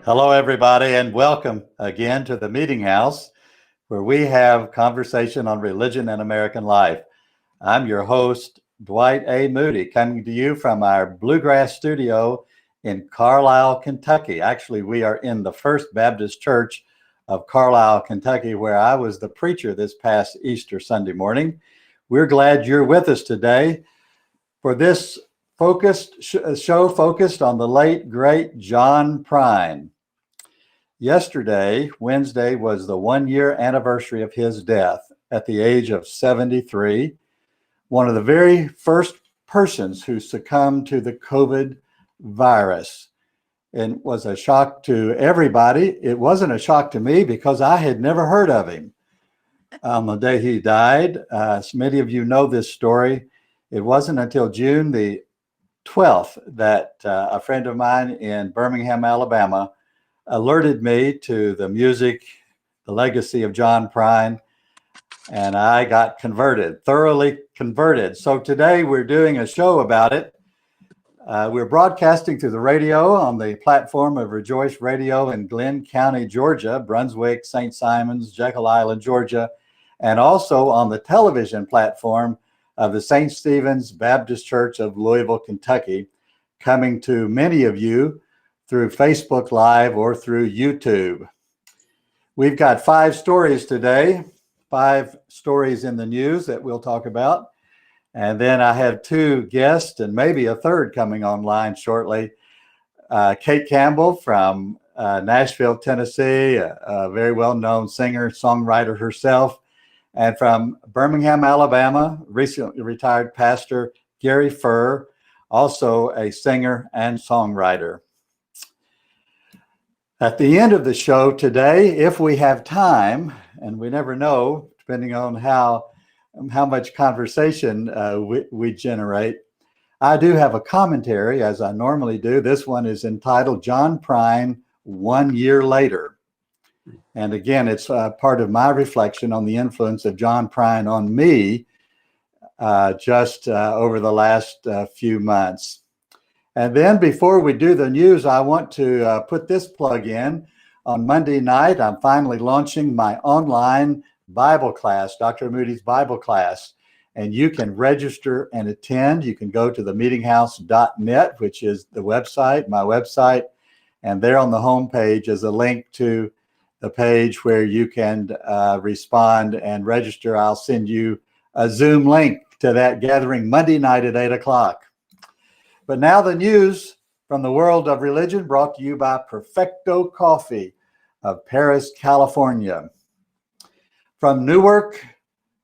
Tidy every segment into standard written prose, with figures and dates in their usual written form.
Hello, everybody, and welcome again to the Meeting House, where we have conversation on religion and American life. I'm your host, Dwight A. Moody, coming to you from our Bluegrass studio in Carlisle, Kentucky. Actually, we are in the First Baptist Church of Carlisle, Kentucky, where I was the preacher this past Easter Sunday morning. We're glad you're with us today for this show focused on the late, great John Prine. Yesterday, Wednesday, was the 1-year anniversary of his death at the age of 73. One of the very first persons who succumbed to the COVID virus, and was a shock to everybody. It wasn't a shock to me because I had never heard of him on the day he died. So many of you know this story. It wasn't until June the 12th that a friend of mine in Birmingham, Alabama, alerted me to the music, the legacy of John Prine, and I got converted, thoroughly converted. So today we're doing a show about it. We're broadcasting through the radio on the platform of Rejoice Radio in Glenn County, Georgia, Brunswick, St. Simons, Jekyll Island, Georgia, and also on the television platform of the St. Stephen's Baptist Church of Louisville, Kentucky, coming to many of you through Facebook Live or through YouTube. We've got 5 stories today, 5 stories in the news that we'll talk about. And then I have 2 guests and maybe a third coming online shortly. Kate Campbell from Nashville, Tennessee, a very well-known singer, songwriter herself. And from Birmingham, Alabama, recently retired pastor Gary Furr, also a singer and songwriter. At the end of the show today, if we have time, and we never know, depending on how much conversation we generate, I do have a commentary, as I normally do. This one is entitled John Prine, 1 Year Later. And again, it's part of my reflection on the influence of John Prine on me just over the last few months. And then before we do the news, I want to put this plug in. On Monday night, I'm finally launching my online Bible class, Dr. Moody's Bible class. And you can register and attend. You can go to the meetinghouse.net, which is the website, my website. And there on the home page is a link to the page where you can respond and register. I'll send you a Zoom link to that gathering Monday night at 8 o'clock. But now the news from the world of religion, brought to you by Perfecto Coffee of Paris, California. From Newark,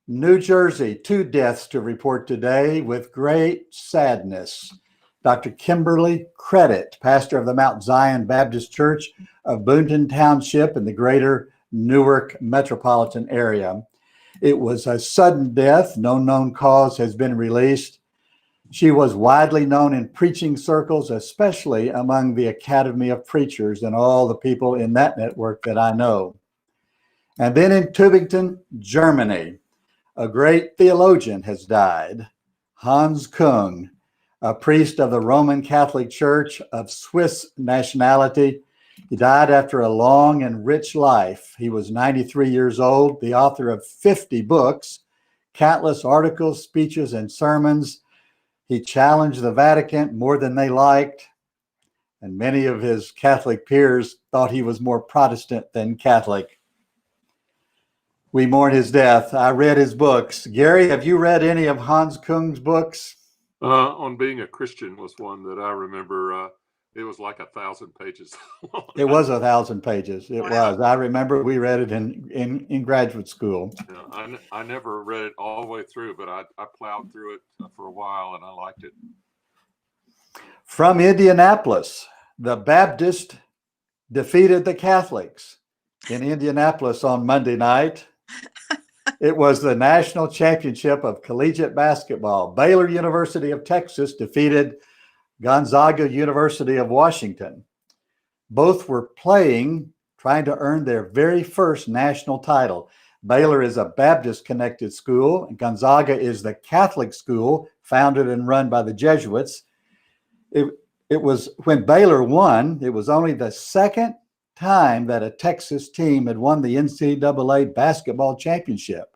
New Jersey, 2 deaths to report today with great sadness. Dr. Kimberly Credit, pastor of the Mount Zion Baptist Church of Boonton Township in the greater Newark metropolitan area. It was a sudden death. No known cause has been released. She was widely known in preaching circles, especially among the Academy of Preachers and all the people in that network that I know. And then in Tübingen, Germany, a great theologian has died, Hans Küng, a priest of the Roman Catholic Church of Swiss nationality. He died after a long and rich life. He was 93 years old, the author of 50 books, countless articles, speeches, and sermons. He challenged the Vatican more than they liked, and many of his Catholic peers thought he was more Protestant than Catholic. We mourn his death. I read his books. Gary, have you read any of Hans Küng's books? On Being a Christian was one that I remember. It was like 1,000 pages. It was 1,000 pages. It was. I remember we read it in graduate school. Yeah, I never read it all the way through, but I plowed through it for a while and I liked it. From Indianapolis, the Baptists defeated the Catholics in Indianapolis on Monday night. It was the national championship of collegiate basketball. Baylor University of Texas defeated Gonzaga University of Washington. Both were trying to earn their very first national title. Baylor is a Baptist-connected school, and Gonzaga is the Catholic school founded and run by the Jesuits. It was when Baylor won, it was only the second time that a Texas team had won the NCAA basketball championship.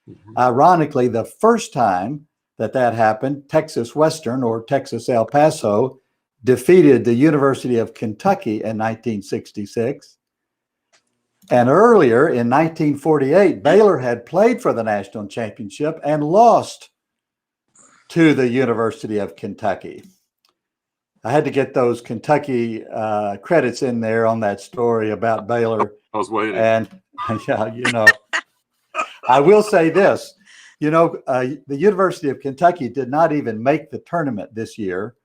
Mhm. Ironically, the first time that happened, Texas Western, or Texas El Paso, defeated the University of Kentucky in 1966. And earlier in 1948, Baylor had played for the national championship and lost to the University of Kentucky. I had to get those Kentucky credits in there on that story about Baylor. I was waiting. And yeah, I will say this, the University of Kentucky did not even make the tournament this year,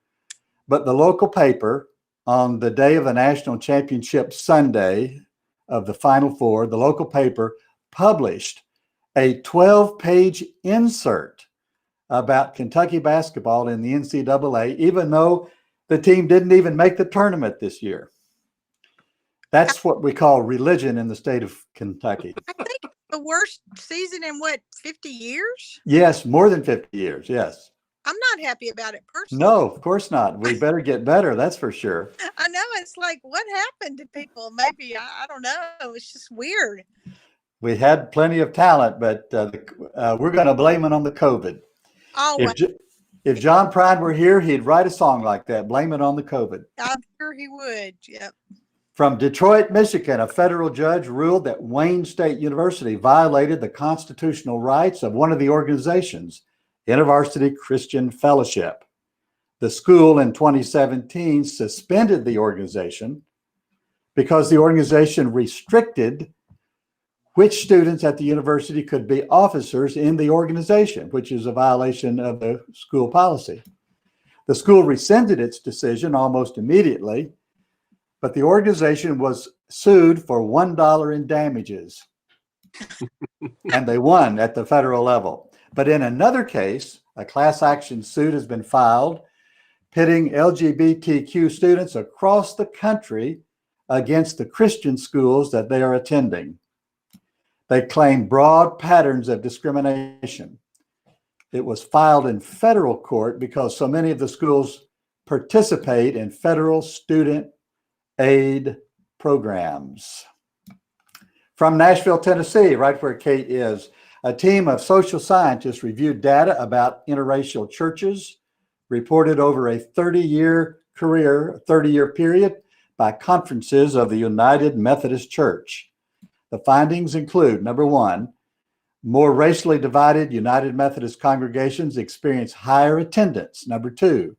but the local paper on the day of the national championship Sunday of the Final Four, the local paper published a 12-page insert about Kentucky basketball in the NCAA, even though the team didn't even make the tournament this year. That's what we call religion in the state of Kentucky. I think it's the worst season in 50 years? Yes, more than 50 years, yes. I'm not happy about it personally. No, of course not. We better get better, that's for sure. I know, it's like, what happened to people? Maybe, I don't know. It's just weird. We had plenty of talent, but we're going to blame it on the COVID. Always. If John Prine were here, he'd write a song like that, blame it on the COVID. I'm sure he would, yep. From Detroit, Michigan, a federal judge ruled that Wayne State University violated the constitutional rights of one of the organizations, InterVarsity Christian Fellowship. The school in 2017 suspended the organization because the organization restricted which students at the university could be officers in the organization, which is a violation of the school policy. The school rescinded its decision almost immediately, but the organization was sued for $1 in damages. And they won at the federal level. But in another case, a class action suit has been filed pitting LGBTQ students across the country against the Christian schools that they are attending. They claim broad patterns of discrimination. It was filed in federal court because so many of the schools participate in federal student aid programs. From Nashville, Tennessee, right where Kate is, a team of social scientists reviewed data about interracial churches reported over a 30-year period by conferences of the United Methodist Church. The findings include, number one, more racially divided United Methodist congregations experience higher attendance. Number two,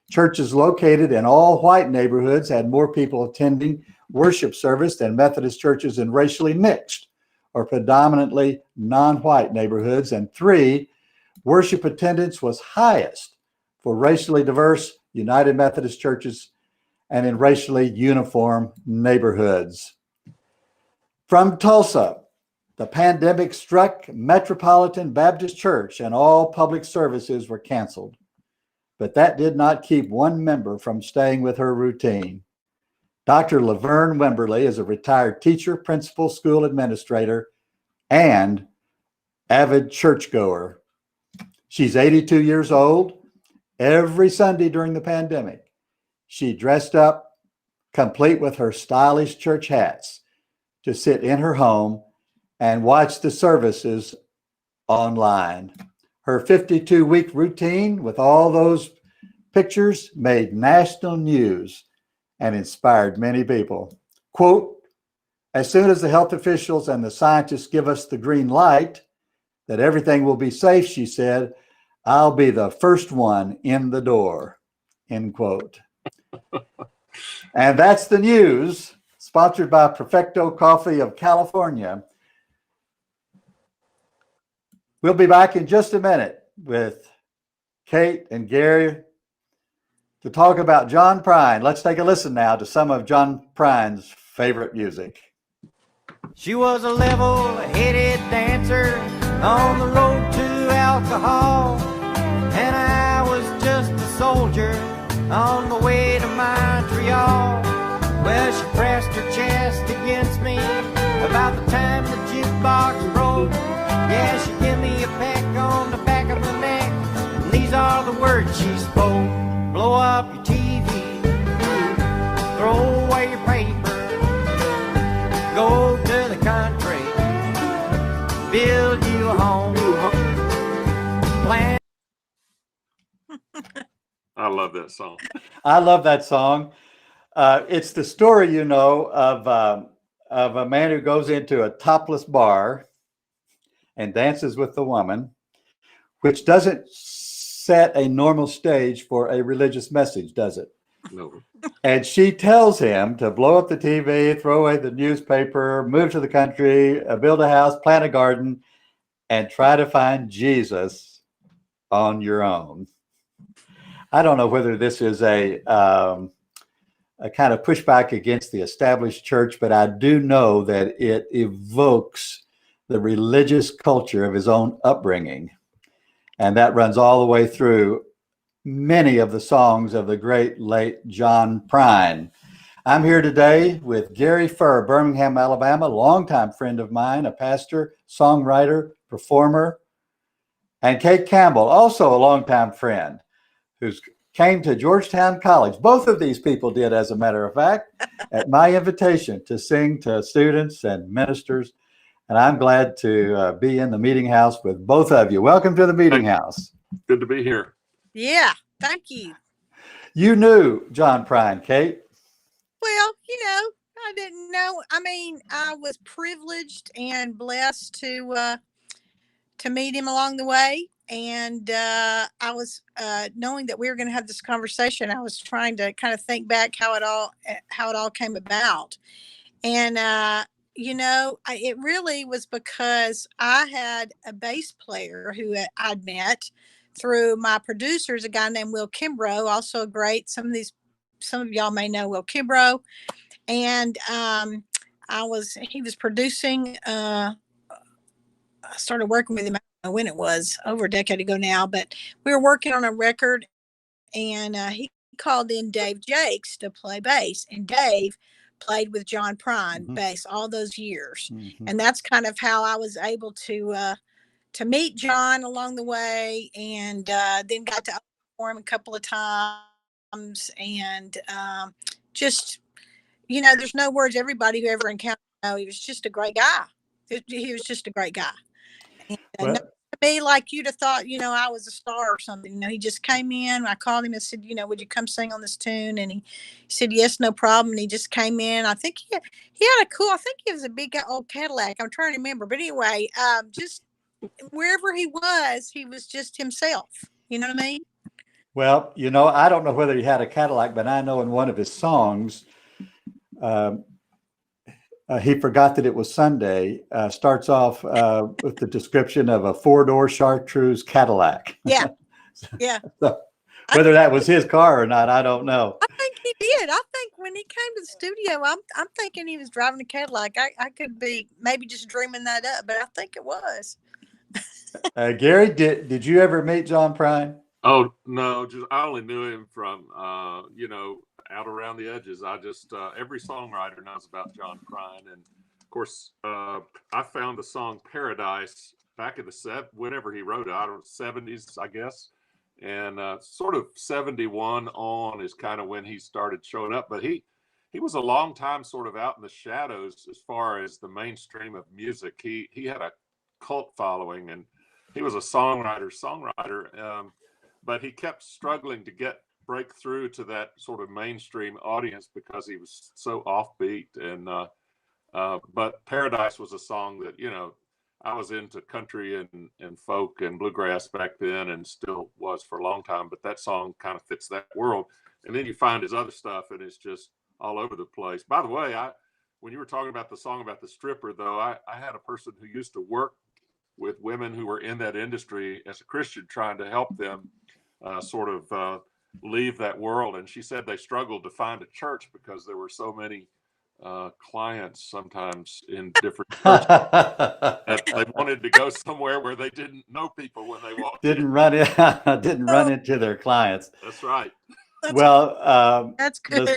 churches located in all white neighborhoods had more people attending worship service than Methodist churches in racially mixed or predominantly non-white neighborhoods. And three, worship attendance was highest for racially diverse United Methodist churches and in racially uniform neighborhoods. From Tulsa, the pandemic struck Metropolitan Baptist Church and all public services were canceled. But that did not keep one member from staying with her routine. Dr. Laverne Wimberly is a retired teacher, principal, school administrator, and avid churchgoer. She's 82 years old. Every Sunday during the pandemic, she dressed up, complete with her stylish church hats, to sit in her home and watch the services online. Her 52-week routine with all those pictures made national news and inspired many people. Quote, as soon as the health officials and the scientists give us the green light that everything will be safe, she said, I'll be the first one in the door, end quote. And that's the news, sponsored by Perfecto Coffee of California. We'll be back in just a minute with Kate and Gary to talk about John Prine. Let's take a listen now to some of John Prine's favorite music. She was a level-headed dancer on the road to alcohol, and I was just a soldier on the way to Montreal. Well, she pressed her chest against me about the time the jukebox broke. Yeah, she gave me a peck on the back of the neck, and these are the words she spoke. Blow up your TV, throw away your paper, to the country, build you a home, plant. I love that song. I love that song. It's the story, you know, of a man who goes into a topless bar and dances with the woman, which doesn't set a normal stage for a religious message, does it? No. And she tells him to blow up the TV, throw away the newspaper, move to the country, build a house, plant a garden, and try to find Jesus on your own. I don't know whether this is a kind of pushback against the established church, but I do know that it evokes the religious culture of his own upbringing. And that runs all the way through many of the songs of the great late John Prine. I'm here today with Gary Furr, Birmingham, Alabama, longtime friend of mine, a pastor, songwriter, performer, and Kate Campbell, also a longtime friend, who's came to Georgetown College. Both of these people did, as a matter of fact, at my invitation to sing to students and ministers. And I'm glad to be in the meeting house with both of you. Welcome to the meeting house. Good to be here. Yeah, thank you. You knew John Prine, Kate. Well, I didn't know. I mean, I was privileged and blessed to meet him along the way. And I was knowing that we were going to have this conversation. I was trying to kind of think back how it all came about. And it really was because I had a bass player who I'd met through my producers, a guy named Will Kimbrough, also great. Some of y'all may know Will Kimbrough. And he was producing. I started working with him. I don't know when it was, over a decade ago now, but we were working on a record, and he called in Dave Jakes to play bass, and Dave played with John Prine bass all those years. And that's kind of how I was able to meet John along the way, and then got to perform a couple of times, and just, there's no words. Everybody who ever encountered him, he was just a great guy. He was just a great guy. And to me, like you'd have thought, I was a star or something. He just came in. I called him and said, would you come sing on this tune? And he said, yes, no problem. And he just came in. I think he had I think he was a big old Cadillac. I'm trying to remember. But anyway, just wherever he was just himself. You know what I mean? Well, I don't know whether he had a Cadillac, but I know in one of his songs, he forgot that it was Sunday, starts off with the description of a four-door chartreuse Cadillac. Yeah. Yeah. So, whether that was his car or not, I don't know. I think he did. I think when he came to the studio, I'm thinking he was driving a Cadillac. I could be maybe just dreaming that up, but I think it was. Gary, did you ever meet John Prine? Oh, no, I only knew him from, out around the edges. I just, every songwriter knows about John Prine. And of course, I found the song Paradise back in whenever he wrote it, I don't know, 70s, I guess. And sort of 71 on is kind of when he started showing up. But he was a long time sort of out in the shadows as far as the mainstream of music. He had a cult following, and he was a songwriter, but he kept struggling to break through to that sort of mainstream audience because he was so offbeat. And but Paradise was a song that I was into country and folk and bluegrass back then, and still was for a long time. But that song kind of fits that world. And then you find his other stuff, and it's just all over the place. By the way, when you were talking about the song about the stripper, though, I had a person who used to work with women who were in that industry as a Christian, trying to help them sort of leave that world. And she said they struggled to find a church because there were so many clients sometimes in different churches that they wanted to go somewhere where they didn't know people when they walked didn't in. run into their clients. That's right. That's good.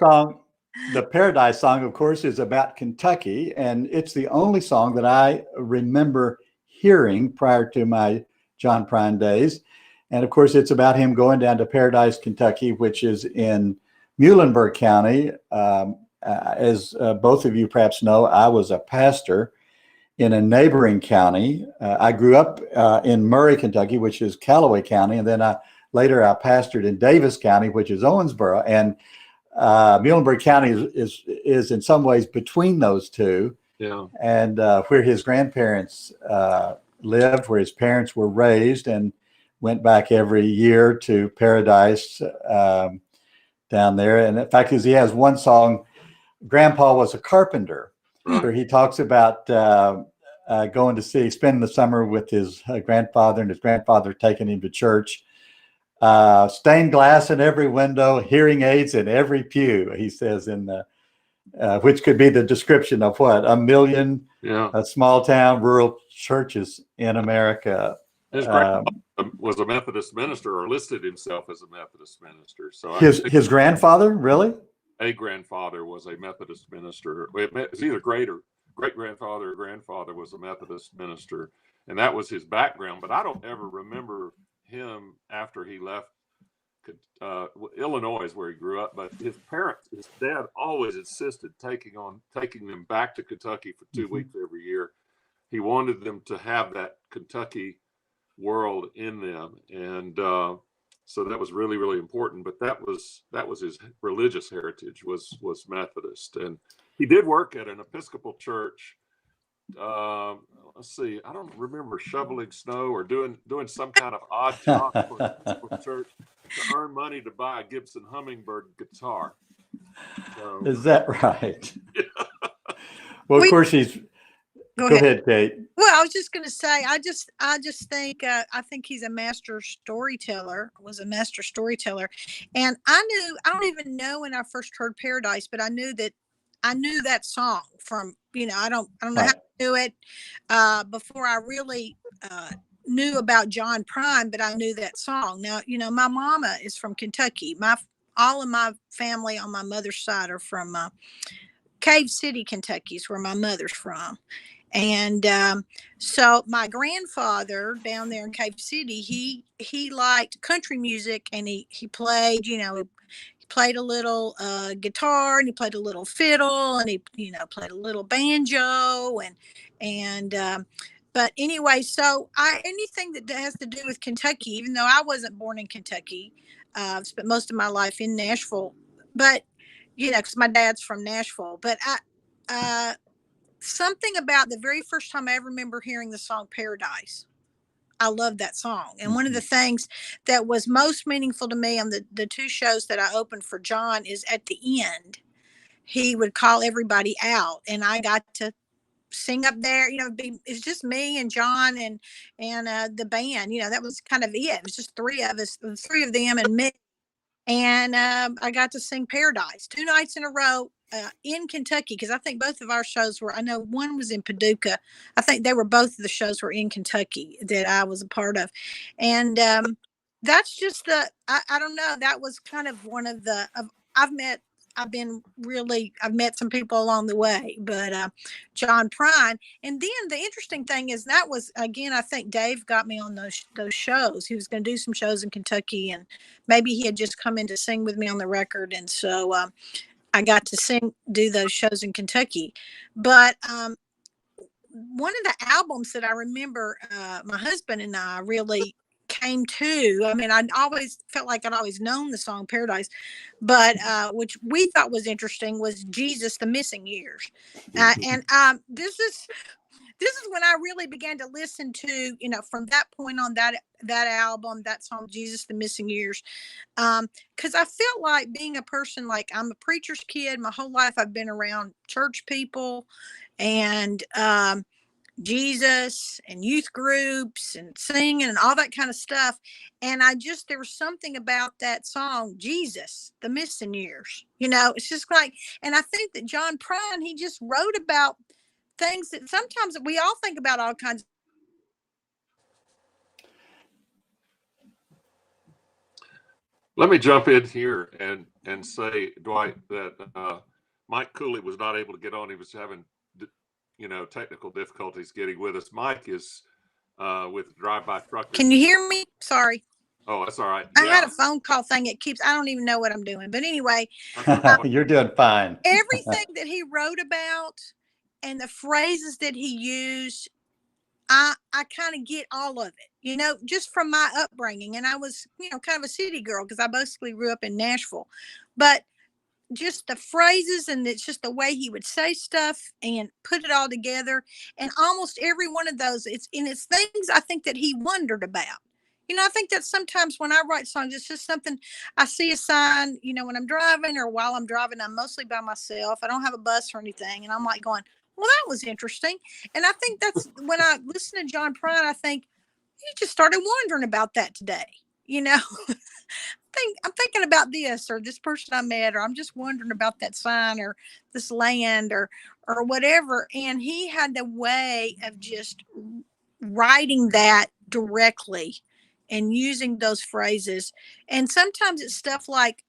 The Paradise song, of course, is about Kentucky, and it's the only song that I remember hearing prior to my John Prine days. And of course, it's about him going down to Paradise, Kentucky, which is in Muhlenberg County, as both of you perhaps know, I was a pastor in a neighboring county. I grew up in Murray, Kentucky, which is Callaway County, and then later I pastored in Davis County, which is Owensboro. And Muhlenberg County is in some ways between those two. Yeah. And where his grandparents lived, where his parents were raised, and went back every year to Paradise down there. And in fact, he has one song, Grandpa Was a Carpenter, where he talks about going to spend the summer with his grandfather, and his grandfather taking him to church. Stained glass in every window, hearing aids in every pew, he says, in the which could be the description of what, 1 million small town rural churches in America. His grandfather was a Methodist minister, or listed himself as a Methodist minister. So his grandfather, really? A grandfather was a Methodist minister. It's either great grandfather or grandfather was a Methodist minister, and that was his background. But I don't ever remember him after he left Illinois is where he grew up. But his dad always insisted taking them back to Kentucky for 2 weeks every year. He wanted them to have that Kentucky world in them, and so that was really, really important. But that was his religious heritage was Methodist, and he did work at an Episcopal church. Let's see, I don't remember, shoveling snow or doing some kind of odd job for the church to earn money to buy a Gibson Hummingbird guitar. So, is that right? Yeah. Well, of course he's. Go ahead, Kate. Well, I was just going to say, I just think I think he's a master storyteller. Was a master storyteller, and I don't even know when I first heard Paradise, but I knew that song from, I don't know how to do it before I really knew about John Prine, but I knew that song. Now, my mama is from Kentucky. All of my family on my mother's side are from Cave City, Kentucky, is where my mother's from. And so my grandfather down there in Cave City, he liked country music, and he played, he played a little guitar, and he played a little fiddle, and he played a little banjo, and but anyway, so anything that has to do with Kentucky, even though I wasn't born in Kentucky, I've spent most of my life in Nashville, but because my dad's from Nashville, but something about the very first time I ever remember hearing the song Paradise, I love that song. And one of the things that was most meaningful to me on the two shows that I opened for John is at the end, he would call everybody out, and I got to sing up there. It's just me and John and the band. That was kind of it. It was just three of us, the three of them and me. And I got to sing Paradise 2 nights in a row in Kentucky, because I think both of our shows were, I know one was in Paducah. I think both of the shows were in Kentucky that I was a part of. And that's just I don't know, that was kind of one of the, I've met some people along the way, but John Prine. And then the interesting thing is that was, again, I think Dave got me on those shows. He was going to do some shows in Kentucky, and maybe he had just come in to sing with me on the record. And so I got to do those shows in Kentucky. But one of the albums that I remember my husband and I really came to, I always felt like I'd always known the song Paradise, but which we thought was interesting, was Jesus, the Missing Years. And this is when I really began to listen to, from that point on, that album, that song, Jesus, the Missing Years. Because I felt like being a person, like, I'm a preacher's kid. My whole life I've been around church people and Jesus and youth groups and singing and all that kind of stuff. And there was something about that song, Jesus, the Missing Years. It's just like, and I think that John Prine, he just wrote about things that sometimes we all think about all kinds of. Let me jump in here and say, Dwight, that Mike Cooley was not able to get on. He was having technical difficulties getting with us. Mike is with Drive-By Truckers. Can you hear me? Sorry. Oh, that's all right. I had a phone call thing. It keeps, I don't even know what I'm doing. But anyway, You're doing fine. everything that he wrote about and the phrases that he used, I kind of get all of it, just from my upbringing. And I was, kind of a city girl because I basically grew up in Nashville. But just the phrases, and it's just the way he would say stuff and put it all together. And almost every one of those, it's things I think that he wondered about. I think that sometimes when I write songs, it's just something I see a sign, when I'm driving, or while I'm driving, I'm mostly by myself. I don't have a bus or anything. And I'm like going, well, that was interesting. And I think that's when I listen to John Prine, I think he just started wondering about that today. I'm thinking about this, or this person I met, or I'm just wondering about that sign, or this land, or whatever. And he had the way of just writing that directly and using those phrases. And sometimes it's stuff like,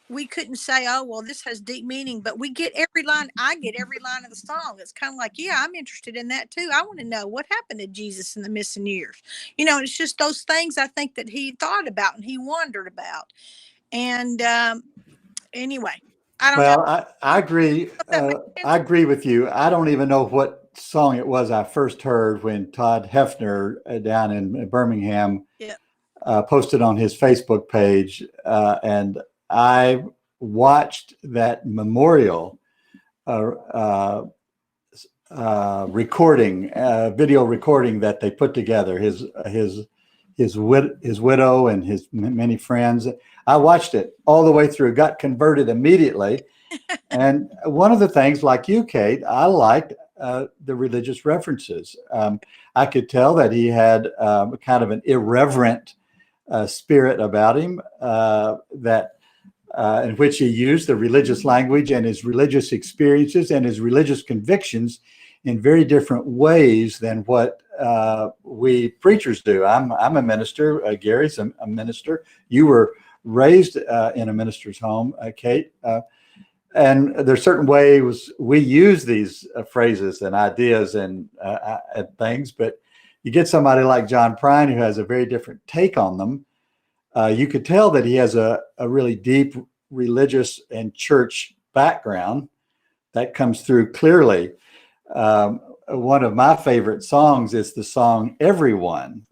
we couldn't say, oh, well, this has deep meaning, but we get every line. I get every line of the song. It's kind of like, yeah, I'm interested in that too. I want to know what happened to Jesus in the missing years. It's just those things I think that he thought about and he wondered about. And anyway, I don't know. Well, I agree. I agree with you. I don't even know what song it was I first heard when Todd Hefner down in Birmingham posted on his Facebook page. And I watched that memorial recording, video recording that they put together, his widow and his many friends. I watched it all the way through, got converted immediately. And one of the things, like you, Kate, I liked the religious references. I could tell that he had kind of an irreverent spirit about him, in which he used the religious language and his religious experiences and his religious convictions in very different ways than what we preachers do. I'm a minister. Gary's a minister. You were raised in a minister's home, Kate. And there's certain ways we use these phrases and ideas and things, but you get somebody like John Prine who has a very different take on them. You could tell that he has a really deep religious and church background that comes through clearly. One of my favorite songs is the song Everyone,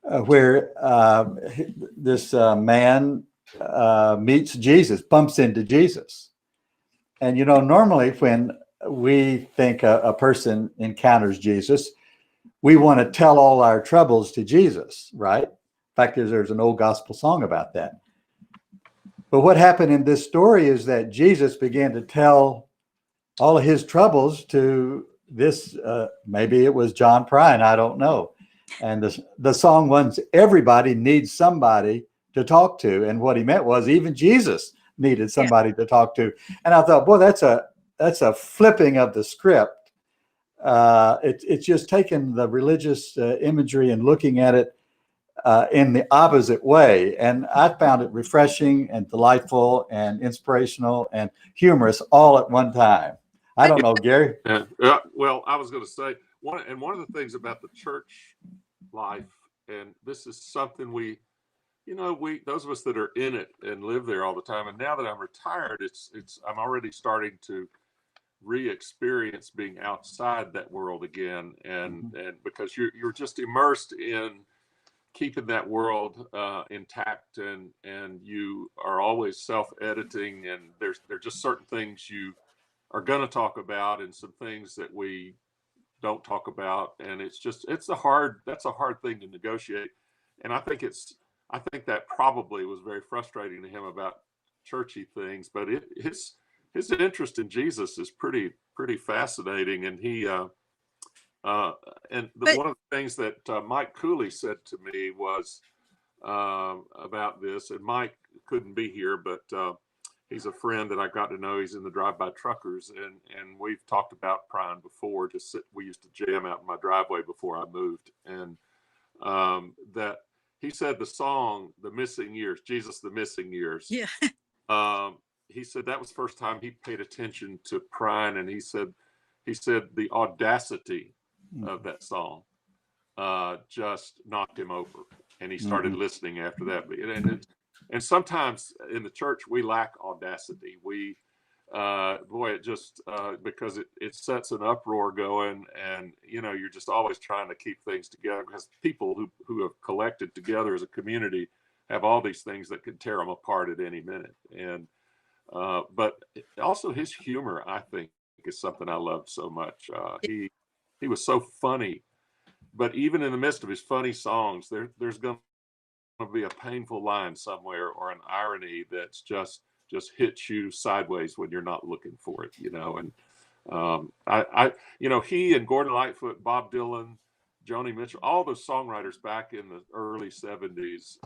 where this man meets Jesus, bumps into Jesus. And, normally when we think a person encounters Jesus, we want to tell all our troubles to Jesus, right? In fact, there's an old gospel song about that. But what happened in this story is that Jesus began to tell all of his troubles to this, maybe it was John Prine, I don't know. And the song was, everybody needs somebody to talk to. And what he meant was even Jesus needed somebody to talk to. And I thought, boy, that's a flipping of the script. It's just taking the religious imagery and looking at it in the opposite way. And I found it refreshing and delightful and inspirational and humorous all at one time. I don't know, Gary. Well, I was going to say, one of the things about the church life, and this is something we those of us that are in it and live there all the time, and now that I'm retired, I'm already starting to re-experience being outside that world again, and because you're just immersed in keeping that world intact, and you are always self-editing, and there's just certain things you are going to talk about and some things that we don't talk about, and that's a hard thing to negotiate. And I think that probably was very frustrating to him about churchy things, but his interest in Jesus is pretty fascinating. And one of the things that Mike Cooley said to me was about this, and Mike couldn't be here, but he's a friend that I got to know. He's in the Drive-By Truckers, and we've talked about Prine before. We used to jam out in my driveway before I moved, and that he said the song "The Missing Years," Jesus, the Missing Years. Yeah. He said that was the first time he paid attention to Prine, and he said the audacity of that song just knocked him over. and he started listening after that. And sometimes in the church we lack audacity. Boy, it just because it sets an uproar going, and you're just always trying to keep things together, because people who have collected together as a community have all these things that could tear them apart at any minute. And but also his humor, I think, is something I loved so much. He was so funny, but even in the midst of his funny songs, there's going to be a painful line somewhere, or an irony that's just hits you sideways when you're not looking for it, And he and Gordon Lightfoot, Bob Dylan, Joni Mitchell, all those songwriters back in the early 70s,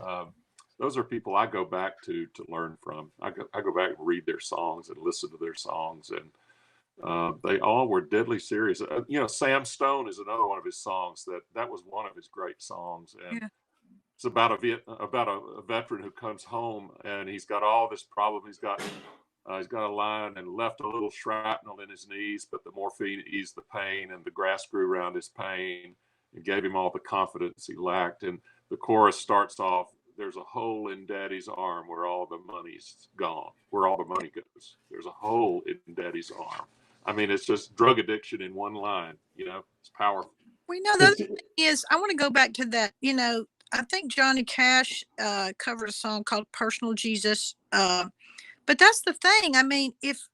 those are people I go back to learn from. I go back and read their songs and listen to their songs, and they all were deadly serious. Sam Stone is another one of his songs that was one of his great songs, and it's about a veteran who comes home, and he's got all this problem. He's got a line, and left a little shrapnel in his knees, but the morphine eased the pain, and the grass grew around his pain and gave him all the confidence he lacked. And the chorus starts off, "There's a hole in Daddy's arm where all the money's gone, where all the money goes. There's a hole in Daddy's arm." I mean, it's just drug addiction in one line. It's powerful. We know the other thing is, I want to go back to that. I think Johnny Cash covered a song called "Personal Jesus." But that's the thing. I mean, if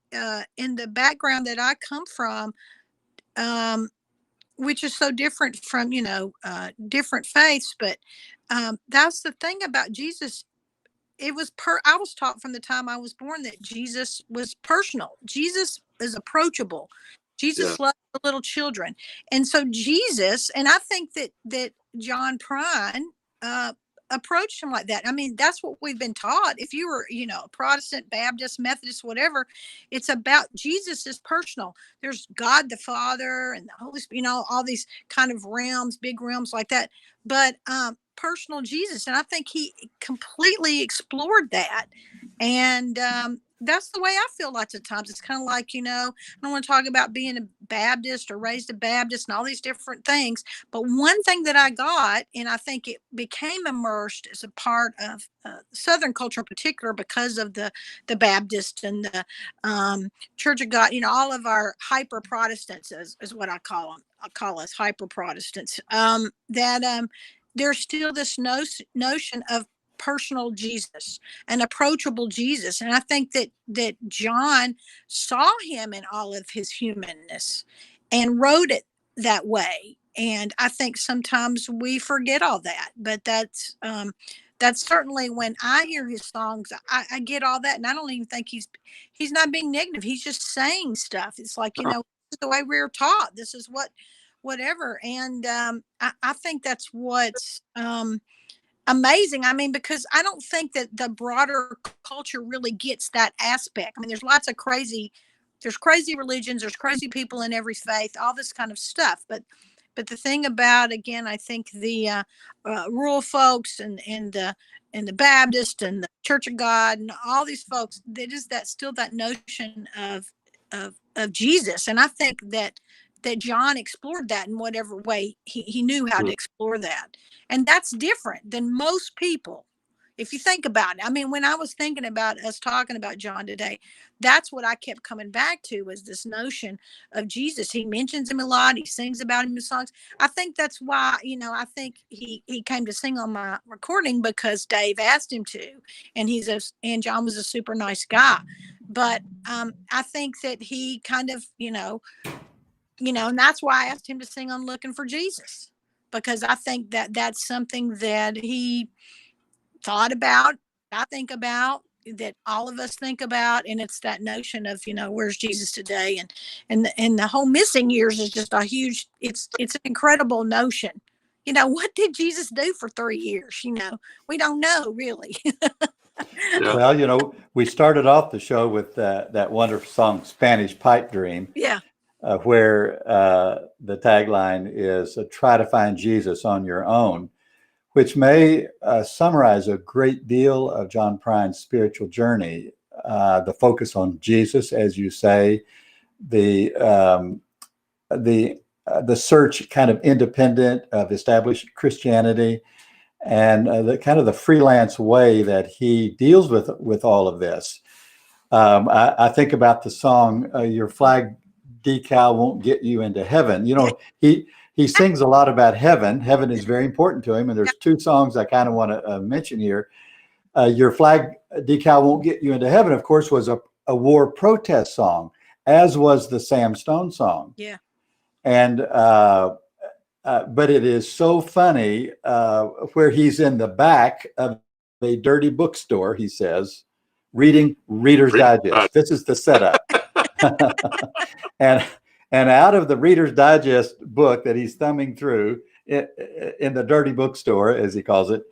in the background that I come from, which is so different from, different faiths, but that's the thing about Jesus. It was I was taught from the time I was born that Jesus was personal. Jesus is approachable. Jesus loved the little children. And so Jesus, and I think that John Prine approached him like that. I mean, that's what we've been taught. If you were, a Protestant, Baptist, Methodist, whatever, it's about Jesus is personal. There's God the Father and the Holy Spirit, all these kind of realms, big realms like that. But personal Jesus. And I think he completely explored that. And that's the way I feel lots of times. It's kind of like, I don't want to talk about being a Baptist or raised a Baptist and all these different things. But one thing that I got, and I think it became immersed as a part of Southern culture in particular, because of the Baptist and the Church of God, all of our hyper Protestants is what I call them. I call us hyper Protestants. That there's still this notion of personal Jesus, an approachable Jesus. And I think that John saw him in all of his humanness and wrote it that way. And I think sometimes we forget all that, but that's certainly, when I hear his songs, I get all that. And I don't even think he's not being negative. He's just saying stuff. It's like, this is the way we were taught. This is whatever. And I think that's what's amazing. I mean, because I don't think that the broader culture really gets that aspect. I mean, there's lots of crazy religions, there's crazy people in every faith, all this kind of stuff. But the thing about, again, I think the rural folks and the Baptist and the Church of God and all these folks, that is still that notion of Jesus. And I think that John explored that in whatever way he knew how to explore that. And that's different than most people. If you think about it, I mean, when I was thinking about us talking about John today, that's what I kept coming back to, was this notion of Jesus. He mentions him a lot. He sings about him in songs. I think that's why, I think he came to sing on my recording because Dave asked him to, and and John was a super nice guy. But I think that he kind of, and that's why I asked him to sing on Looking for Jesus, because I think that that's something that he thought about, I think about, that all of us think about. And it's that notion of, where's Jesus today? And the whole missing years is just a huge, it's an incredible notion. What did Jesus do for 3 years? We don't know really. Well, we started off the show with that wonderful song, Spanish Pipe Dream. Yeah. Where the tagline is try to find Jesus on your own, which may summarize a great deal of John Prine's spiritual journey. The focus on Jesus, as you say, the search kind of independent of established Christianity, and the kind of the freelance way that he deals with all of this. I think about the song "Your Flag Decal Won't Get You Into Heaven." You know, he sings a lot about heaven. Heaven is very important to him, and there's two songs I kind of want to mention here. "Your Flag Decal Won't Get You Into Heaven," of course, was a war protest song, as was the Sam Stone song. Yeah. And but it is so funny where he's in the back of a dirty bookstore, he says, reading Reader's Digest. This is the setup. and out of the Reader's Digest book that he's thumbing through in the dirty bookstore, as he calls it,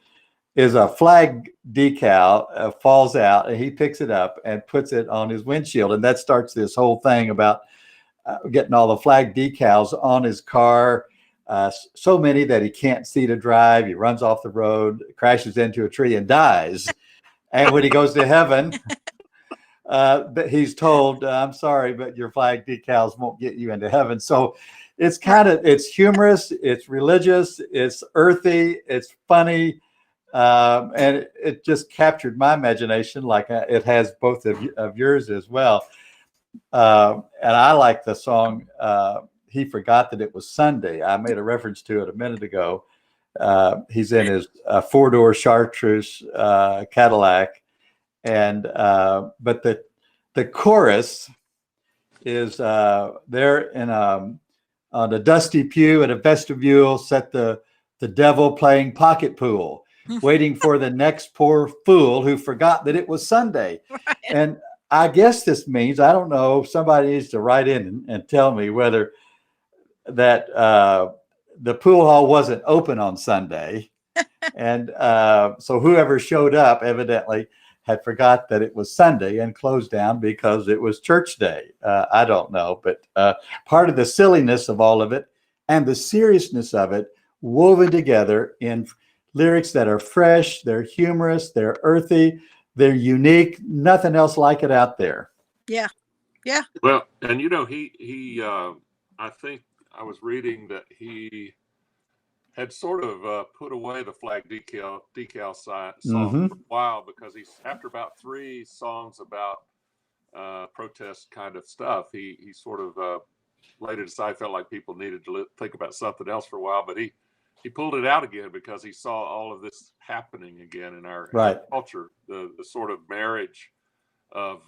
is a flag decal, falls out, and he picks it up and puts it on his windshield. And that starts this whole thing about getting all the flag decals on his car, so many that he can't see to drive. He runs off the road, crashes into a tree, and dies. And when he goes to heaven, he's told, "I'm sorry, but your flag decals won't get you into heaven." So it's it's humorous, it's religious, it's earthy, it's funny. And it just captured my imagination, like it has both of yours as well. And I like the song, "He Forgot That It Was Sunday." I made a reference to it a minute ago. He's in his four-door chartreuse Cadillac. And but the chorus is there in on a dusty pew at a vestibule, sat the devil playing pocket pool, waiting for the next poor fool who forgot that it was Sunday. Right. And I guess this means, I don't know, somebody needs to write in and tell me whether that the pool hall wasn't open on Sunday. And so whoever showed up evidently had forgot that it was Sunday and closed down because it was church day. I don't know, but part of the silliness of all of it and the seriousness of it woven together in lyrics that are fresh, they're humorous, they're earthy, they're unique. Nothing else like it out there. Yeah. Yeah. Well, and you know, he I think I was reading that he had sort of put away the flag decal song for a while, because he's, after about 3 songs about protest kind of stuff, he sort of laid it aside, felt like people needed to think about something else for a while, but he pulled it out again because he saw all of this happening again in our culture, the sort of marriage of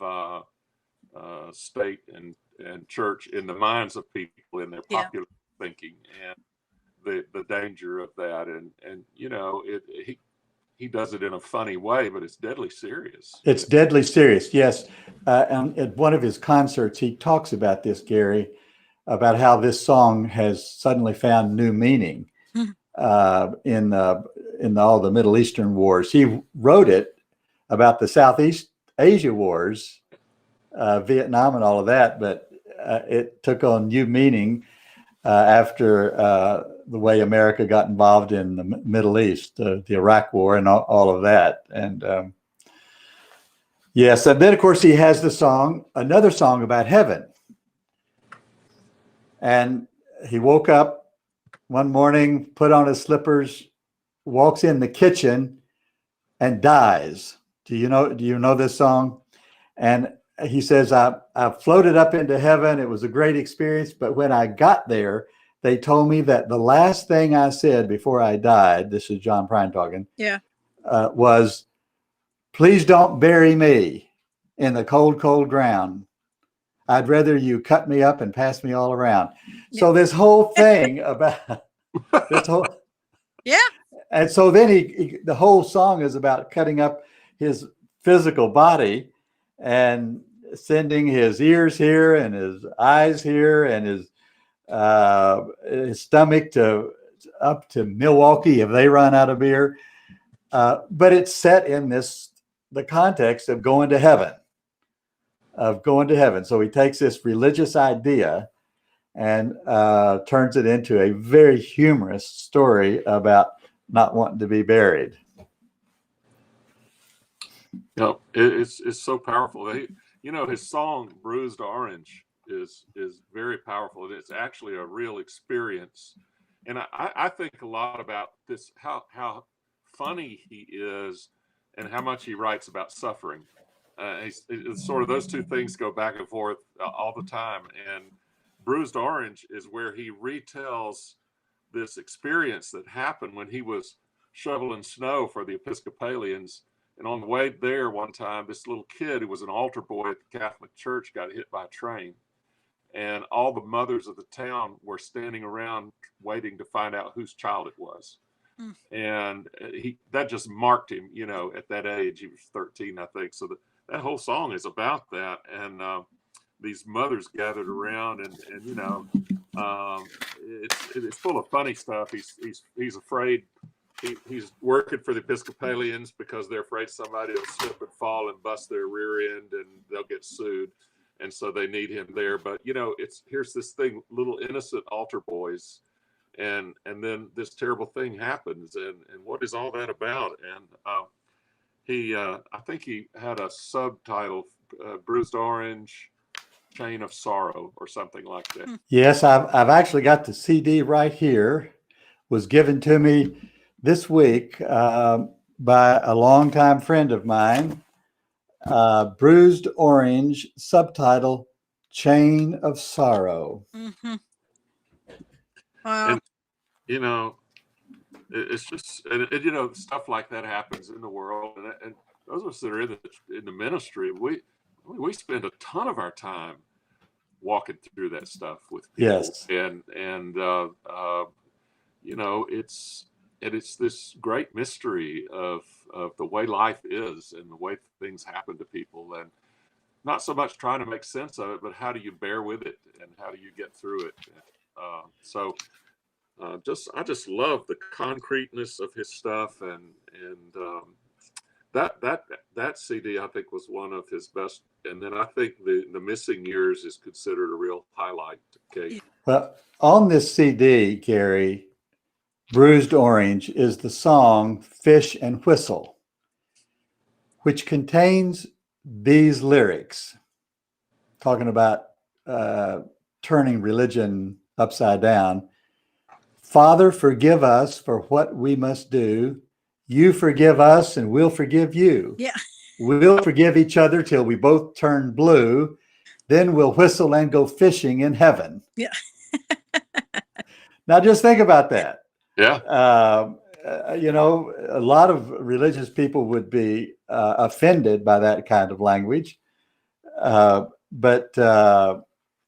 state and church in the minds of people in their popular thinking, and the danger of that, and you know, he does it in a funny way, but it's deadly serious. It's deadly serious, yes. And at one of his concerts, he talks about this, Gary, about how this song has suddenly found new meaning in all the Middle Eastern wars. He wrote it about the Southeast Asia wars, Vietnam and all of that, but it took on new meaning after the way America got involved in the Middle East, the Iraq War and all of that. And yes, and then of course he has another song about heaven. And he woke up one morning, put on his slippers, walks in the kitchen and dies. Do you know this song? And he says, I floated up into heaven. It was a great experience. But when I got there, they told me that the last thing I said before I died, this is John Prine talking, was, "Please don't bury me in the cold, cold ground. I'd rather you cut me up and pass me all around." So this whole thing about this whole, and so then the whole song is about cutting up his physical body and sending his ears here and his eyes here and his stomach up to Milwaukee if they run out of beer. But it's set in the context of going to heaven. So he takes this religious idea and turns it into a very humorous story about not wanting to be buried. No, it's so powerful. You know, his song "Bruised Orange" is very powerful, and it's actually a real experience. And I think a lot about this, how funny he is and how much he writes about suffering. It's sort of those two things go back and forth all the time. And Bruised Orange is where he retells this experience that happened when he was shoveling snow for the Episcopalians. And on the way there one time, this little kid who was an altar boy at the Catholic Church got hit by a train. And all the mothers of the town were standing around waiting to find out whose child it was. And that just marked him, you know, at that age. He was 13, I think. So that whole song is about that. And these mothers gathered around, and you know, it's full of funny stuff. He's afraid. He's working for the Episcopalians because they're afraid somebody will slip and fall and bust their rear end and they'll get sued. And so they need him there. But, you know, here's this thing, little innocent altar boys. And then this terrible thing happens. And what is all that about? And I think he had a subtitle, Bruised Orange, Chain of Sorrow, or something like that. Yes, I've actually got the CD right here. Was given to me this week by a longtime friend of mine. Bruised Orange, subtitle, Chain of Sorrow. Mm-hmm. Wow. And, you know, it's just, and you know, stuff like that happens in the world. And those of us that are in the ministry, we spend a ton of our time walking through that stuff with people. Yes. And you know, it's this great mystery of the way life is and the way things happen to people, and not so much trying to make sense of it, but how do you bear with it and how do you get through it? I just love the concreteness of his stuff, and that CD I think was one of his best. And then I think the Missing Years is considered a real highlight. Okay. Well, on this CD, Gary, Bruised Orange is the song Fish and Whistle, which contains these lyrics talking about turning religion upside down. Father, forgive us for what we must do. You forgive us and we'll forgive you. Yeah. We'll forgive each other till we both turn blue. Then we'll whistle and go fishing in heaven. Yeah. Now just think about that. Yeah. You know, a lot of religious people would be offended by that kind of language. But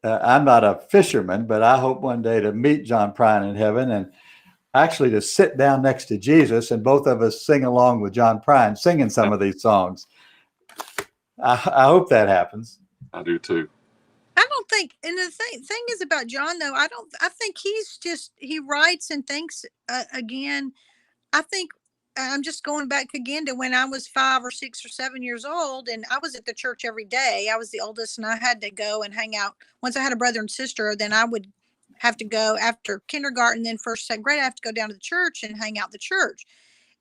I'm not a fisherman, but I hope one day to meet John Prine in heaven and actually to sit down next to Jesus and both of us sing along with John Prine, singing some of these songs. I hope that happens. I do too. I don't think, and the thing is about John, though, I think he writes and thinks again. I think I'm just going back again to when I was 5 or 6 or 7 years old, and I was at the church every day. I was the oldest, and I had to go and hang out. Once I had a brother and sister, then I would have to go after kindergarten, then first, second grade, I have to go down to the church and hang out at the church.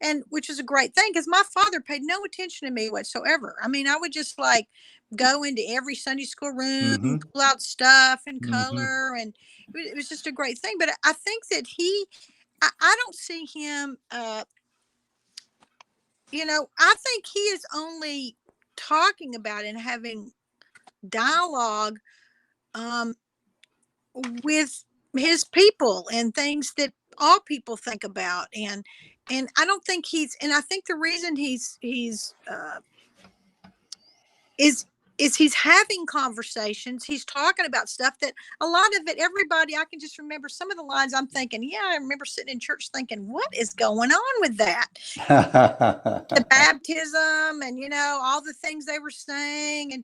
And which is a great thing because my father paid no attention to me whatsoever. I mean, I would just like go into every Sunday school room, pull out stuff and color. And it was just a great thing. But I think that I don't see him, you know, I think he is only talking about and having dialogue with his people and things that all people think about. And I don't think and I think the reason he's he's having conversations. He's talking about stuff that a lot of it, everybody, I can just remember some of the lines I'm thinking, yeah, I remember sitting in church thinking, what is going on with that? The baptism and, you know, all the things they were saying. And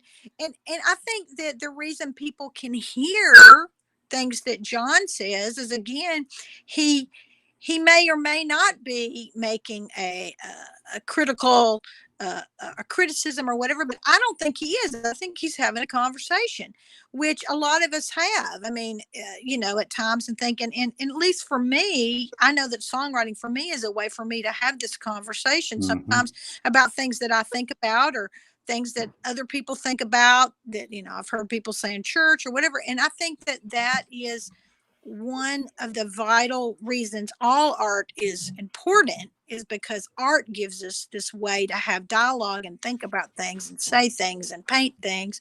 I think that the reason people can hear things that John says is, again, he may or may not be making a critical a criticism or whatever, but I don't think he is. I think he's having a conversation, which a lot of us have. I mean, you know, at times and thinking, and at least for me, I know that songwriting for me is a way for me to have this conversation sometimes about things that I think about or things that other people think about that, you know, I've heard people say in church or whatever. And I think that is one of the vital reasons all art is important is because art gives us this way to have dialogue and think about things and say things and paint things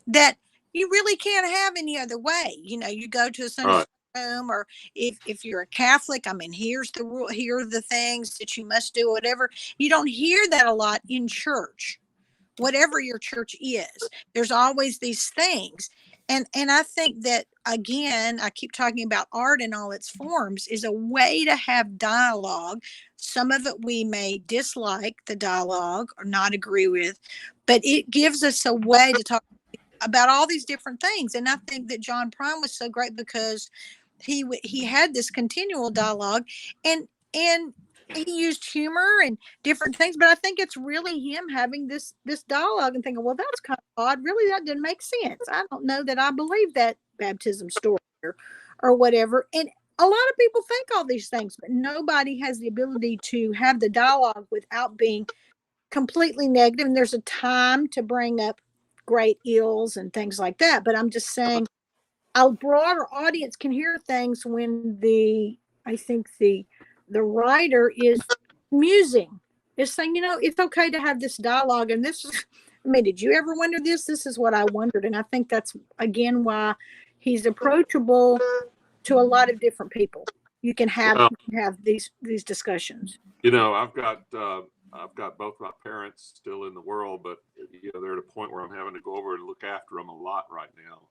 that you really can't have any other way. You know, you go to a Sunday Right. room, or if you're a Catholic, I mean, here's the rule, here are the things that you must do, whatever. You don't hear that a lot in church. Whatever your church is, there's always these things. And I think that, again, I keep talking about art in all its forms is a way to have dialogue. Some of it we may dislike the dialogue or not agree with, but it gives us a way to talk about all these different things. And I think that John Prine was so great because he had this continual dialogue, and he used humor and different things, but I think it's really him having this dialogue and thinking, well, that's kind of odd. Really, that didn't make sense. I don't know that I believe that baptism story or whatever. And a lot of people think all these things, but nobody has the ability to have the dialogue without being completely negative. And there's a time to bring up great ills and things like that. But I'm just saying a broader audience can hear things when I think the writer is musing, is saying, you know, it's okay to have this dialogue. And this is, I mean, did you ever wonder this? This is what I wondered. And I think that's, again, why he's approachable to a lot of different people. You can have these discussions. You know, I've got both my parents still in the world, but you know, they're at a point where I'm having to go over and look after them a lot right now.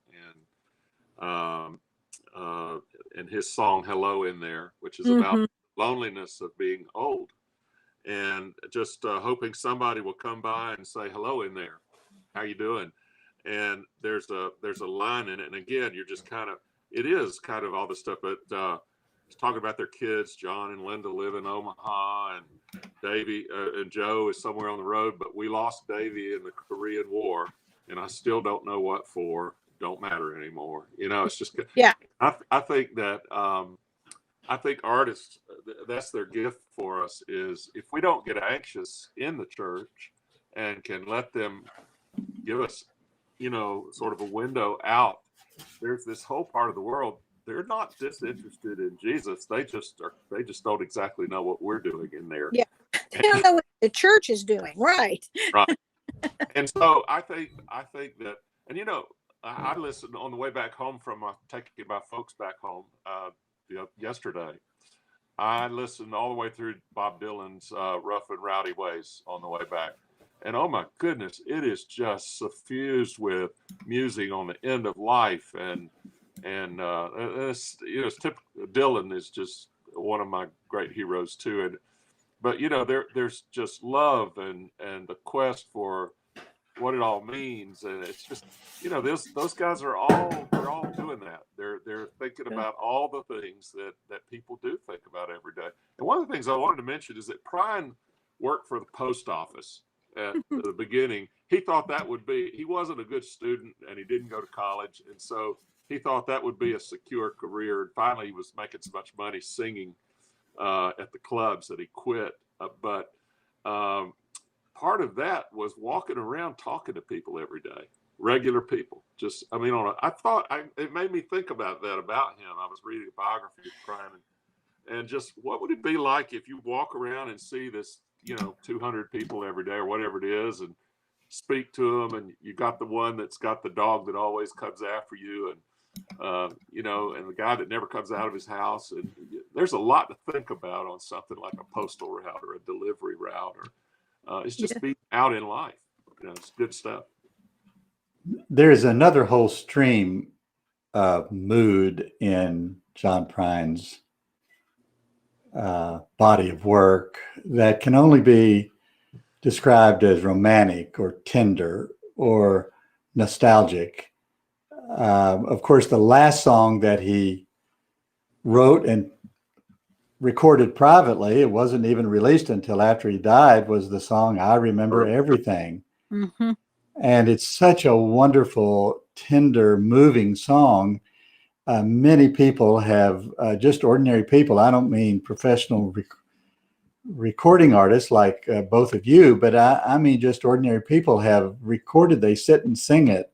And his song "Hello" in there, which is about loneliness of being old, and just hoping somebody will come by and say hello in there, how you doing? And there's a line in it, and again, you're just it is kind of all this stuff, but it's talking about their kids. John and Linda live in Omaha, and Davy and Joe is somewhere on the road, but we lost Davy in the Korean War, and I still don't know what for. Don't matter anymore. You know, it's just, yeah. I think that I think artists, that's their gift for us, is if we don't get anxious in the church and can let them give us, you know, sort of a window out. There's this whole part of the world, they're not disinterested in Jesus. They just don't exactly know what we're doing in there. Yeah. They don't know what the church is doing. Right. Right. And so I think that, and you know, I listened on the way back home from taking my folks back home yesterday. I listened all the way through Bob Dylan's Rough and Rowdy Ways on the way back. And oh my goodness, it is just suffused with musing on the end of life. And it's, you know, it's typical. Dylan is just one of my great heroes too. But you know, there's just love and the quest for what it all means, and it's just, you know, those guys they're all doing that. They're thinking about all the things that people do think about every day. And one of the things I wanted to mention is that Prine worked for the post office at the beginning. He thought that would be, he wasn't a good student and he didn't go to college, and so he thought that would be a secure career. And finally, he was making so much money singing at the clubs that he quit. But part of that was walking around talking to people every day, regular people. Just, I mean, it made me think about that about him. I was reading a biography of Prine, and just what would it be like if you walk around and see this, you know, 200 people every day or whatever it is, and speak to them, and you got the one that's got the dog that always comes after you, and you know, and the guy that never comes out of his house. And there's a lot to think about on something like a postal route or a delivery route, or it's just being out in life. You know, it's good stuff. There's another whole stream of mood in John Prine's body of work that can only be described as romantic or tender or nostalgic. Of course, the last song that he wrote and recorded privately, it wasn't even released until after he died, was the song "I Remember Everything." Mm-hmm. And it's such a wonderful, tender, moving song. Many people have, just ordinary people, I don't mean professional recording artists like both of you, but I mean just ordinary people have recorded, they sit and sing it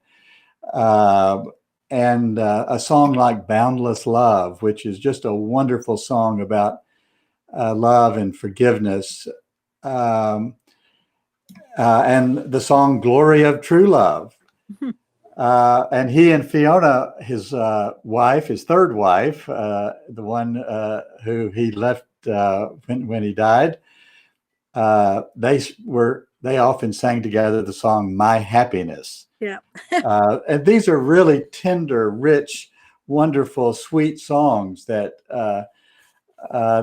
and a song like Boundless Love, which is just a wonderful song about love and forgiveness. And the song Glory of True Love. And he and Fiona, his wife, his third wife, the one who he left when he died, they often sang together the song My Happiness. Yeah. And these are really tender, rich, wonderful, sweet songs that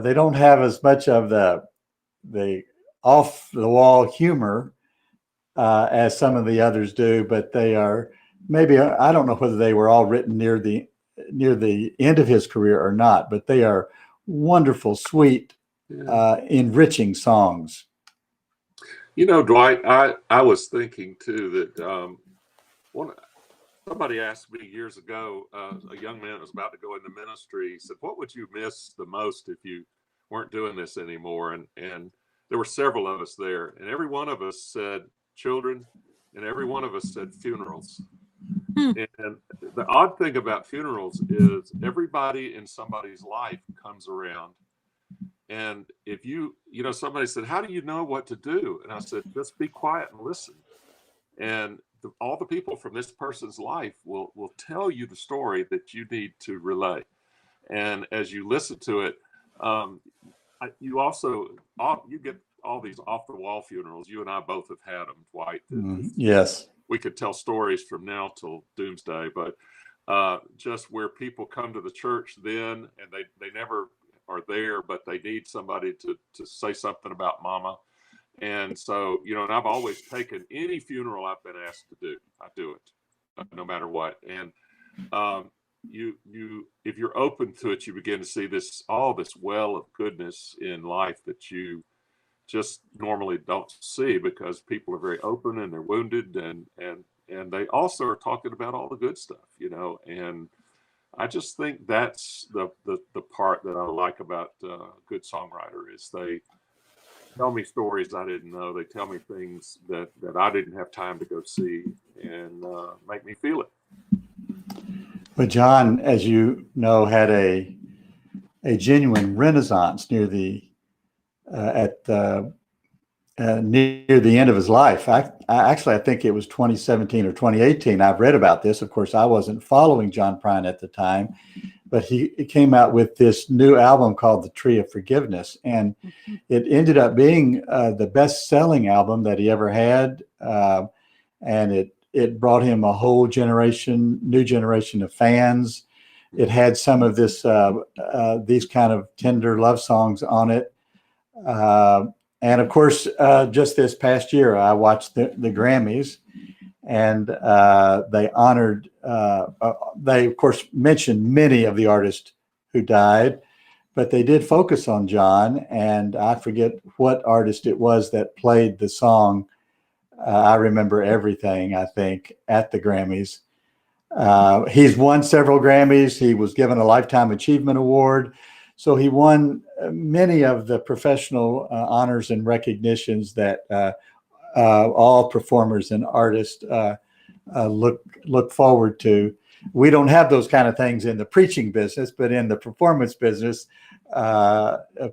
they don't have as much of the off the wall humor as some of the others do, but they are maybe, I don't know whether they were all written near the end of his career or not, but they are wonderful, sweet, enriching songs. You know, Dwight, I was thinking too that somebody asked me years ago, a young man was about to go into ministry. He said, "What would you miss the most if you weren't doing this anymore?" And there were several of us there, and every one of us said children, and every one of us said funerals. And the odd thing about funerals is everybody in somebody's life comes around. And if somebody said, "How do you know what to do?" And I said, "Just be quiet and listen." And all the people from this person's life will tell you the story that you need to relay. And as you listen to it, you get all these off the wall funerals. You and I both have had them, Dwight. Yes. We could tell stories from now till doomsday, but just where people come to the church then and they never are there, but they need somebody to say something about mama. And so, and I've always taken any funeral I've been asked to do. I do it no matter what. And if you're open to it, you begin to see all this well of goodness in life that you just normally don't see, because people are very open and they're wounded, and they also are talking about all the good stuff, and I just think that's the part that I like about a good songwriter is they tell me stories I didn't know. They tell me things that I didn't have time to go see, and make me feel it. But John, as you know, had a genuine renaissance near the end of his life. I think it was 2017 or 2018. I've read about this. Of course, I wasn't following John Prine at the time, but he came out with this new album called The Tree of Forgiveness. And it ended up being the best-selling album that he ever had. And it brought him a whole new generation of fans. It had some of these kind of tender love songs on it. And of course, just this past year, I watched the Grammys, and they honored, they of course mentioned many of the artists who died, but they did focus on John, and I forget what artist it was that played the song, I Remember Everything, I think, at the Grammys. He's won several Grammys. He was given a Lifetime Achievement Award. So he won many of the professional honors and recognitions that all performers and artists look forward to. We don't have those kind of things in the preaching business, but in the performance business,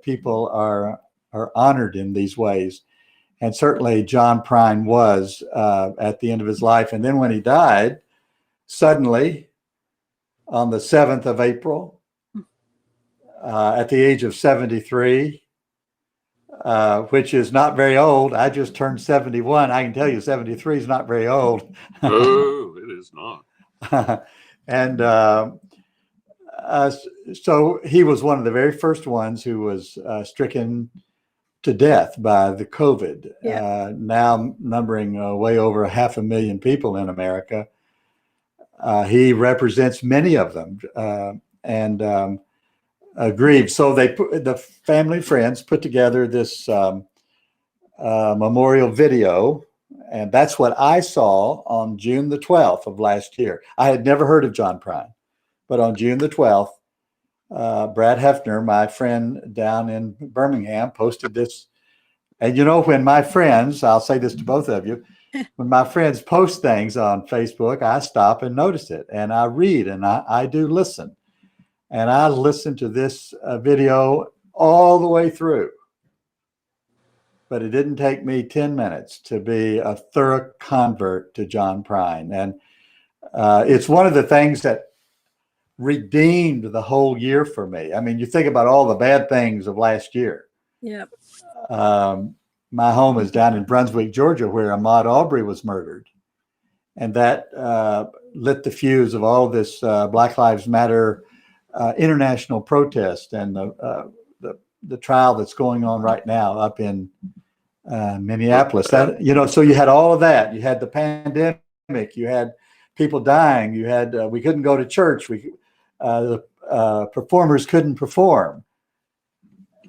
people are honored in these ways. And certainly John Prine was at the end of his life. And then when he died, suddenly on the 7th of April, at the age of 73, which is not very old. I just turned 71. I can tell you 73 is not very old. Oh, it is not. And so he was one of the very first ones who was stricken to death by the COVID, now numbering way over 500,000 people in America. He represents many of them. And grieved. So the family friends put together this memorial video, and that's what I saw on June the 12th of last year. I had never heard of John Prine, but on June the 12th, Brad Hefner, my friend down in Birmingham, posted this. And when my friends, I'll say this to both of you, when my friends post things on Facebook, I stop and notice it, and I read, and I do listen. And I listened to this video all the way through. But it didn't take me 10 minutes to be a thorough convert to John Prine. And it's one of the things that redeemed the whole year for me. I mean, you think about all the bad things of last year. Yep. My home is down in Brunswick, Georgia, where Ahmaud Arbery was murdered. And that lit the fuse of all this Black Lives Matter international protest and the trial that's going on right now up in Minneapolis. That, you know, so you had all of that. You had the pandemic. You had people dying. You had we couldn't go to church. The performers couldn't perform,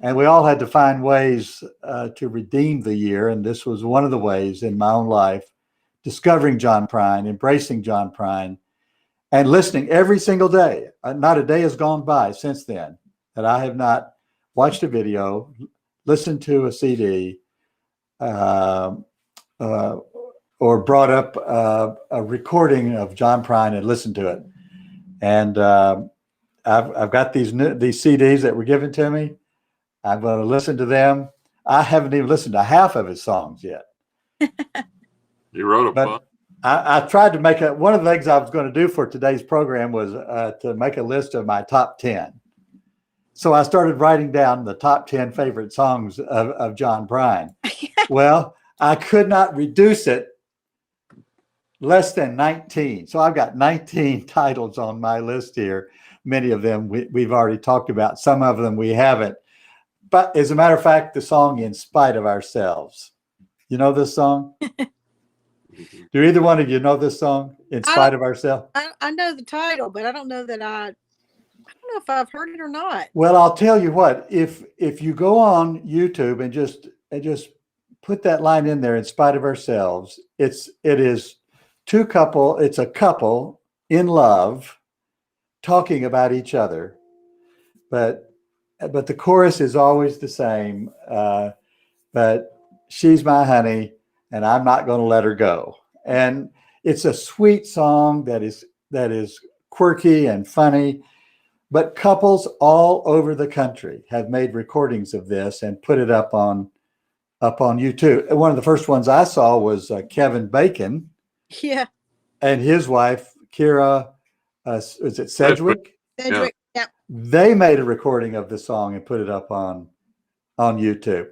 and we all had to find ways to redeem the year. And this was one of the ways in my own life, discovering John Prine, embracing John Prine, and listening every single day. Not a day has gone by since then that I have not watched a video, listened to a CD, or brought up a recording of John Prine and listened to it. And I've got these CDs that were given to me. I'm going to listen to them. I haven't even listened to half of his songs yet. You wrote a But book. I tried to make one of the things I was going to do for today's program was to make a list of my top 10. So I started writing down the top 10 favorite songs of John Prine. Well, I could not reduce it less than 19. So I've got 19 titles on my list here. Many of them we've already talked about. Some of them we haven't. But as a matter of fact, the song In Spite of Ourselves. You know this song? Do either one of you know this song, In Spite of Ourselves? I know the title, but I don't know that I don't know if I've heard it or not. Well, I'll tell you what, if you go on YouTube and just put that line in there, In Spite of Ourselves, it's a couple in love talking about each other, but the chorus is always the same. But she's my honey, and I'm not going to let her go. And it's a sweet song that is quirky and funny. But couples all over the country have made recordings of this and put it up on YouTube. One of the first ones I saw was Kevin Bacon. Yeah. And his wife, Kira, is it Sedgwick? Sedgwick. Yeah. They made a recording of the song and put it up on YouTube.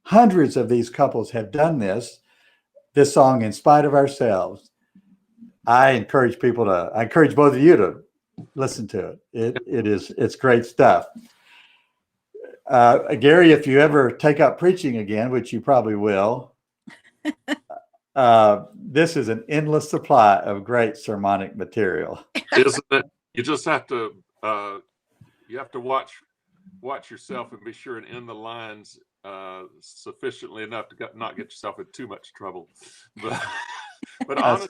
Hundreds of these couples have done this song, In Spite of Ourselves. I encourage both of you to listen to it. It's great stuff. Gary, if you ever take up preaching again, which you probably will, this is an endless supply of great sermonic material. Isn't it? You just have to watch yourself and be sure and end the lines sufficiently enough to not get yourself in too much trouble. But honestly,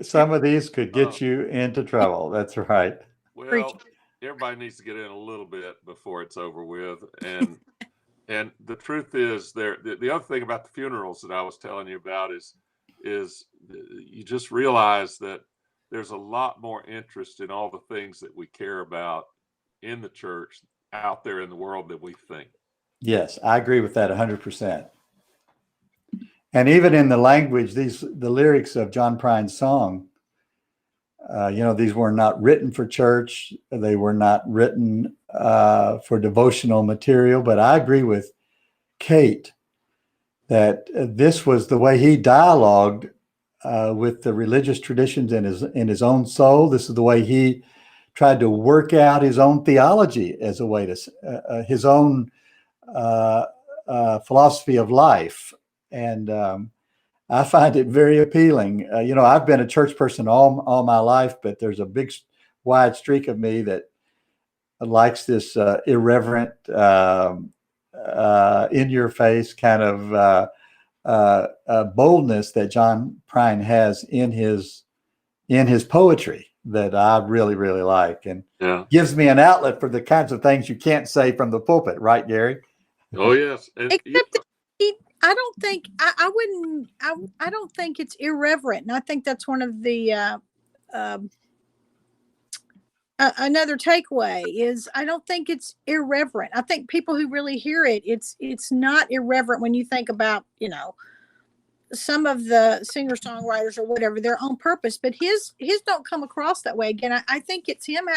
some of these could get you into trouble. That's right. Well, everybody needs to get in a little bit before it's over with. And the truth is, the other thing about the funerals that I was telling you about is you just realize that there's a lot more interest in all the things that we care about in the church out there in the world than we think. Yes, I agree with that 100%. And even in the language, the lyrics of John Prine's song, these were not written for church. They were not written for devotional material. But I agree with Kate that this was the way he dialogued with the religious traditions in his own soul. This is the way he tried to work out his own theology as a way to his own philosophy of life. And I find it very appealing. I've been a church person all my life, but there's a big wide streak of me that likes this irreverent, in your face kind of boldness that John Prine has in his poetry that I really, really like, and gives me an outlet for the kinds of things you can't say from the pulpit, right, Gary? Oh yes. I don't think I wouldn't. I don't think it's irreverent, and I think that's one of the another takeaway is I don't think it's irreverent. I think people who really hear it, it's not irreverent when you think about some of the singer songwriters or whatever, they're on purpose, but his don't come across that way. Again, I think it's him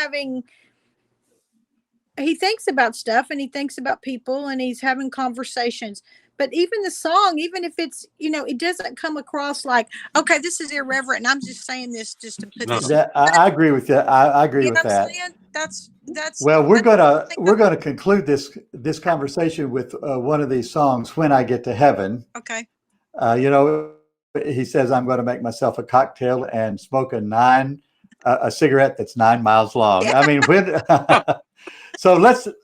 he thinks about stuff and he thinks about people and he's having conversations. But even the song, even if it's, it doesn't come across like, okay, this is irreverent and I'm just saying this just to put No, this. no. I agree with that. I agree with You know what I'm that. saying? That's Well, we're that's- gonna conclude this conversation with one of these songs, "When I Get to Heaven." okay. He says, "I'm going to make myself a cocktail and smoke a cigarette that's 9 miles long." Yeah. I mean, so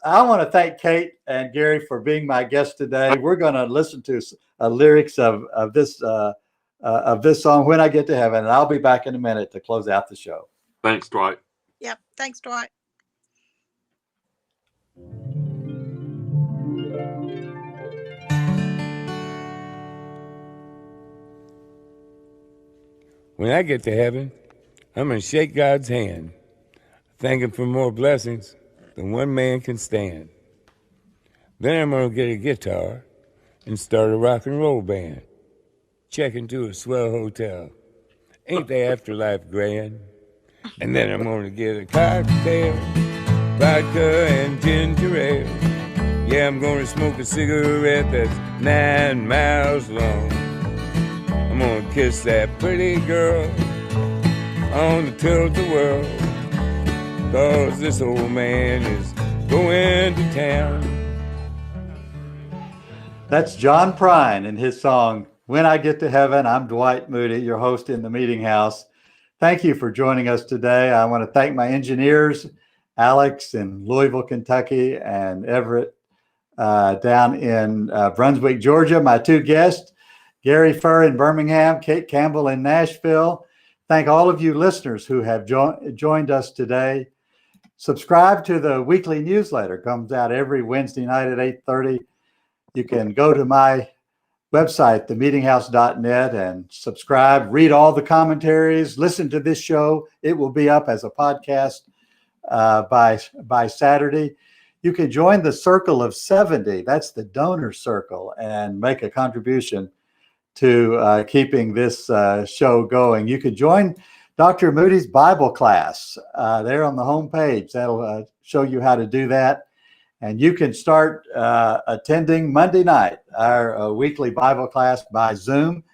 I want to thank Kate and Gary for being my guest today. We're going to listen to lyrics of this song, "When I Get to Heaven," and I'll be back in a minute to close out the show. Thanks, Dwight. Yep. Thanks, Dwight. When I get to heaven, I'm going to shake God's hand, thank Him for more blessings than one man can stand. Then I'm going to get a guitar and start a rock and roll band. Check into a swell hotel. Ain't the afterlife grand? And then I'm going to get a cocktail, vodka and ginger ale. Yeah, I'm going to smoke a cigarette that's 9 miles long. I'm gonna kiss that pretty girl on the tilt-a-whirl, 'cause this old man is going to town. That's John Prine and his song, "When I Get to Heaven." I'm Dwight Moody, your host in the Meeting House. Thank you for joining us today. I want to thank my engineers, Alex in Louisville, Kentucky, and Everett down in Brunswick, Georgia. My two guests, Gary Furr in Birmingham, Kate Campbell in Nashville. Thank all of you listeners who have joined us today. Subscribe to the weekly newsletter. It comes out every Wednesday night at 8:30. You can go to my website, themeetinghouse.net, and subscribe, read all the commentaries, listen to this show. It will be up as a podcast by Saturday. You can join the Circle of 70. That's the donor circle, and make a contribution to keeping this show going. You could join Dr. Moody's Bible class there on the homepage. That'll show you how to do that. And you can start attending Monday night, our weekly Bible class by Zoom.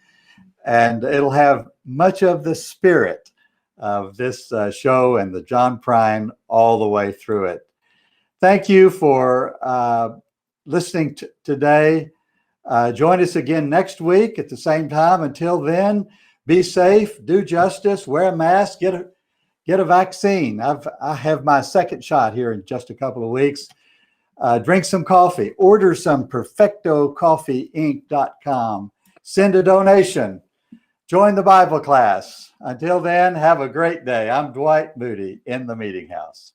And it'll have much of the spirit of this show and the John Prine all the way through it. Thank you for listening today. Join us again next week at the same time. Until then, be safe, do justice, wear a mask, get a vaccine. I have my second shot here in just a couple of weeks. Drink some coffee. Order some perfectocoffeeinc.com. Send a donation. Join the Bible class. Until then, have a great day. I'm Dwight Moody in the Meeting House.